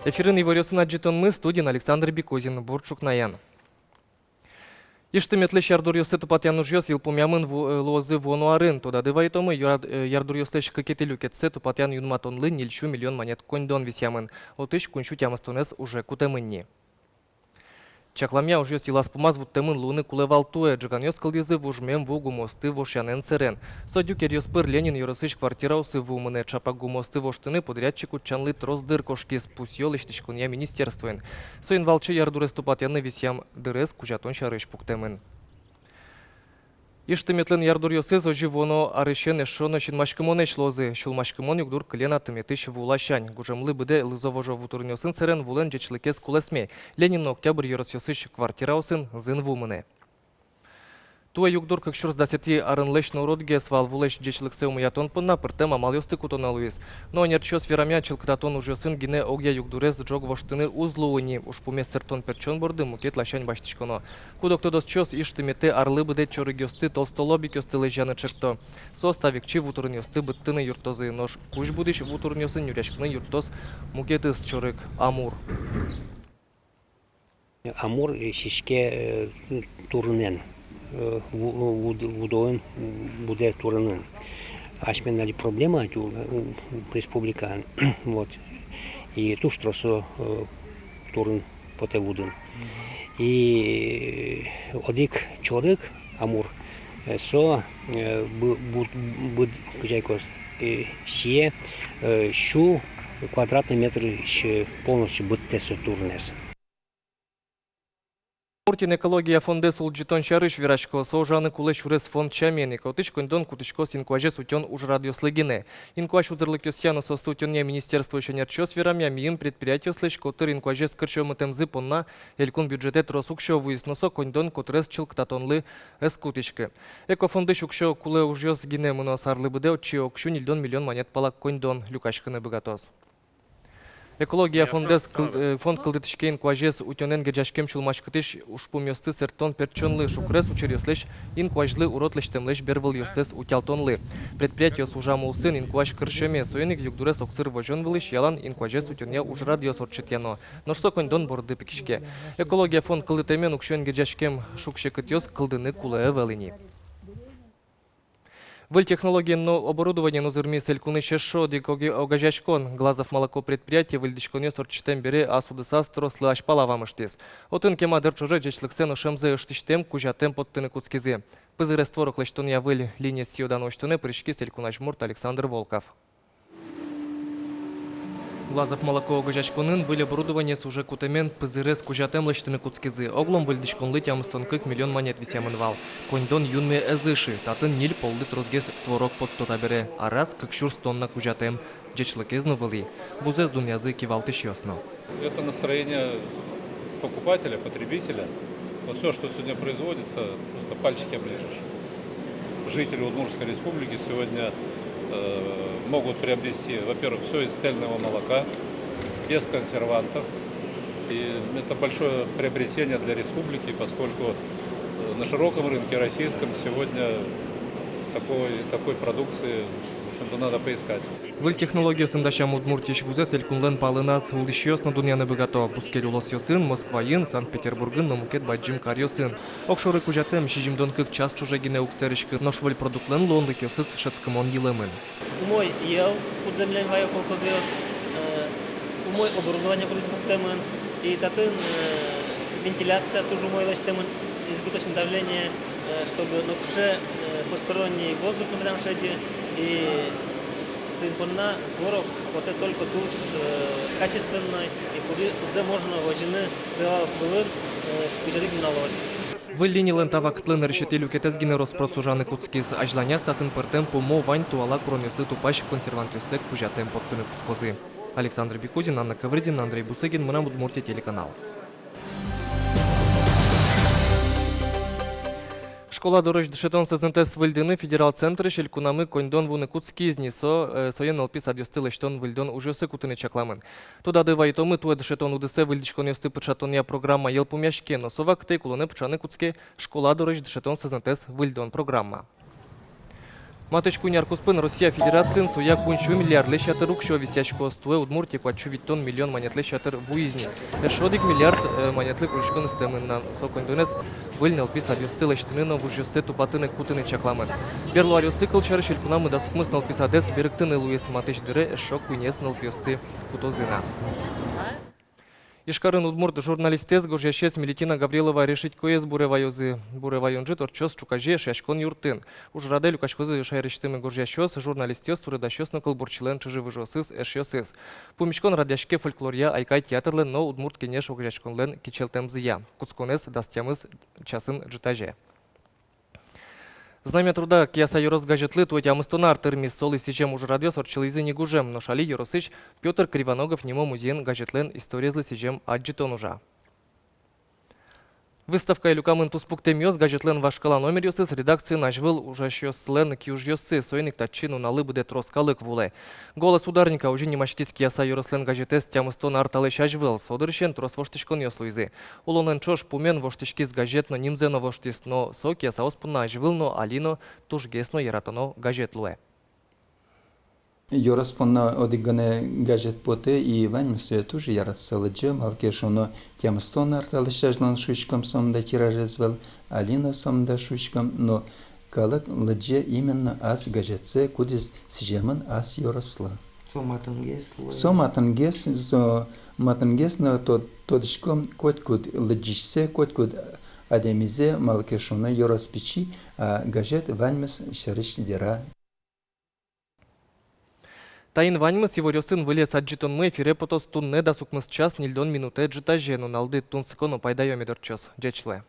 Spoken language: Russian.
Эфирын Иварёсын аджитонмы студиян Александр Бекозин, Борчук Наян. Иштеметле ярдурьосы тупатян ужьос илпумямын лозы вонуарын, тода дывайтомы ярдурьослеш кекетелю кетсе тупатян юнматонлы нильшу миллион монет коньдон висямын, отыш куншу тямастонес уже кутемынни. Чакламя ужьос иласпумаз вуттемын луны кулевалтуэ, джиганьос кылдизы вужмем вугу мосты вошянен церен. Содюк ерьоспыр Ленин юрысыш квартираусы вумыне чапагу мосты воштыны подрядчику чанлы троздыр кошки спусьёл иштишкуния министерствуен. Соин валчы ярдурес тупатяны висям дырес кужатон шарыш пуктемын. Иштеметлен ярдурьосыз ожи воно арышен эшоно шинмашкымонеш лозы. Шулмашкымон югдур клена тыметыш вулашань. Гужемлы быде лызовожо вутурнёсын церен вулен джечлыкес кулесме. Ленин октябрь юросьосыш квартираусын зын вумыне. Туа югдур как шурс дасети арынлеш народге свал вулеш джечлыксе умыятон пынна пыртем амал ёсты кутон алуиз. Но нерчос верамя чылкытатон ужёсын гине огя югдурез джог воштыны узлууни. Уж пуме сертон перчон борды мукет лашань баштишконо. Кудоктодос чос иштемете арлы быде чорыгёсты толстолобик ёсты лежаны чыкто. Составик чи вутурнёсты быттыны юртозы нож. Куш будиш вутурнёсын юряшкны юртоз мукетыс чорык Амур. Амур шишке турнен. Вудоин буде турнен. Ашменали проблема республика. Вот. И туш тросо турн поте вуден. И одик чорык Амур со буд кujайкос все шу квадратный метр полностью будте со турнес. Портин экология фонде сулджитон шарыш вирашко соужаны кулеш урес фонд чамен. Каутыш кондон кутышко синкуажес утен уж радиослегине. Инкуаш узырлык ёсьяно состутённе министерство еще нерчос верамя миим предприятие слышь котыр инкуажес кырчёмы темзы понна элькун бюджете тросукшо выясносо кондон котрес чылктатонлы эскутышке. Экофонды шукшо куле ужёс гине мыносарлы быде отчи окшу нильдон миллион монет палак кондон люкашкыны быгатос. Экология фонд кылдытышкен куажес утёнен гержашкем шулмашкытыш ушпум ёсты сертон перчонлы шукрес учерёслеш инкуажлы уротлештемлеш бервыл ёсес утялтонлы. Предприятие служамы усын инкуаж кыршеме соеник югдурес оксыр вожон вылыш ялан инкуажес утёне ужрад ёс орчытьяно. Ношсо кондон борды пикишке. Экология фонд кылдытемен укшен гержашкем шукшекыт ёс кылдыны кулае велыни. Выль технологии оборудования нозырми селькуны шешо дикоги огажашкон. Глазов молоко предприятие выльдишконе сорчтем бере асудысас трослы ашпалавамыштес. Отын кема дырчуже джечлыксен ошемзе ыштиштем кужатем подтыны куцкизе. Пызырестворок лештон я выль линия сиодан оштыны прыжки селькунашмурт Александр Волков. Глазов молоко огажашконын выль оборудование с уже кутемен пызырес кужатем лештыны куцкизы. Оглом выльдишконлы тямыстонкык миллион монет висямын вал. Коньдон юнме эзыши, татын ниль полды трозгез творог под тотабере, а раз как шурс тонна кужатем джечлыкезну вали. Вузез думязы кивалтыш ёсно. Это настроение покупателя, потребителя. Вот все, что сегодня производится, просто пальчики оближешь. Жители Удмуртской республики сегодня могут приобрести, во-первых, все из цельного молока, без консервантов. И это большое приобретение для республики, поскольку на широком рынке российском сегодня такой продукции, в общем-то, надо поискать. Выль технологию сындашам Удмуртиш вузес элькунлен палынас улдишьёс на дуняны богато. Пускерюлос ёсын, Москваин, Санкт-Петербургын, номукет баджим карьёсын. Окшоры кужатем шижимдон кык час чужегине уксеришкы. Ношвыль продуктлен лонлык ёсыз шацкымон елемын. Умой ел подземлен вайо колхозиос, умой оборудование колхозбуктемын, и татын вентиляция тоже умой лештемын, избыточное давление, чтобы нокше посторонний воздух на этом шаде и симпонна творог вот это только туш качественный и куда можно вожины было перерыв наловить. Выль линилен тавактлын решетелю кетезгине роспросужаны куцкиз ажланя статын пыртем помо вань туала кронеслы тупащ консервантюстек кужатем подтыны куцкозы. Александр Бекозин, Анна Ковридин, Андрей Бусыгин, Мына Удмуртия телеканал. Школа дорож дешетон сезентес вильдини федерал центри шелькунами кондон вуни куцкізні соєн алпіс адюстилештон вильдон ужоси кутини чакламен. Туда дива і томи туе дешетон удесе вильдішкон йости печатонія програма єлпум'яшкено совак те кулоне печани куцки школа дорож дешетон сезентес вильдон програма. Маточку Няркуспин Росія Федерацин соя кунчу мільярд лещатер рук, що вісячко стуе Удмурті квачу відтон мільйон монет лещатер вуїзні. Ешодик мільярд монетли кунчкон стемен на сокондонес вильнел піса дюсти лещтинино вужюсе тупатини кутини чакламен. Берлу аріосикл чари шелькунами да сукмиснал пісадес біректини луєс матич дире ешок кунєснал піости кутозина. Ишкарын Удмурт журналистез гожящес Милетина Гаврилова решить коез буревайонжи торчос чукаже шашкон юртын. Уж раделю качкозы шайрештымы гожящос журналистез турыдащос накыл бурчилен чыжы выжосыз эшьосыз. Пумишкон радяшке фольклория айкай театрлен, но Удмурт кенеш огряшконлен кичелтемзыя. Куцконес дастямыз часын житаже. Знамя труда кияса Йорос газетлы туэтямыстонар тырмис сол и сичем уже радиос орчилызы негужем, но шали Йоросыч Петр Кривоногов немо музеен газетлен историзлы сичем аджитон ужа. Выставка Илюкамын туспуктемиоз газетлен вашкала номер йосыз редакции нажвыл ужащослен кюж йосы сойник татчину налы буде троскалык вуле. Голос ударника уже немашкис кияса Йорослен газетес тямыстон арталы шажвыл, содырщен трос воштышкон йослуйзы. Улонен чош пумен воштышкис газетно нимзено воштис, но со кияса оспунна ажвылно алино тужгесно яратоно газетлуе. Йораспонна одигане гаджет поте и ваньмсуе тоже яратсалыджем, алкешоно тямстон арталышажлан шучком самда тиражезвел, алина самда шучком, но калак лыдже именно аз гаджетсе кудис сижеман аз йорасла. Матангес на тодышком коткуд лыджишсе, коткуд адемизе, малкешоно йораспичи, а гаджет ваньмс шарыш вера. Тайын ваньмыс его рёсын вылез аджитон мы эфире потос тун не да сукмыс час нильдон минуте джитажену налды тун сыкону пайдайомидор чос. Джечле.